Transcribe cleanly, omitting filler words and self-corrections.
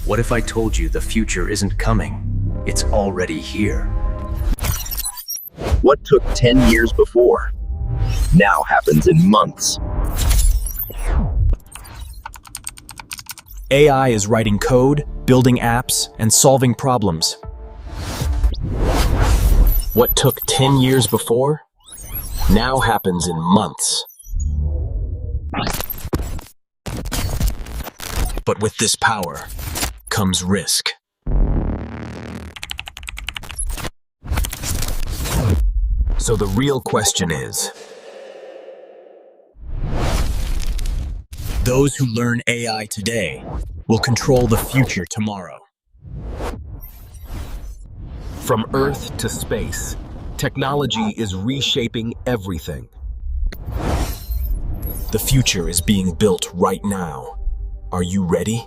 What if I told you the future isn't coming? It's already here. What took 10 years before now happens in months. AI is writing code, building apps, and solving problems. What took 10 years before now happens in months. But with this power comes risk. So the real question is, those who learn AI today will control the future tomorrow. From Earth to space, technology is reshaping everything. The future is being built right now. Are you ready?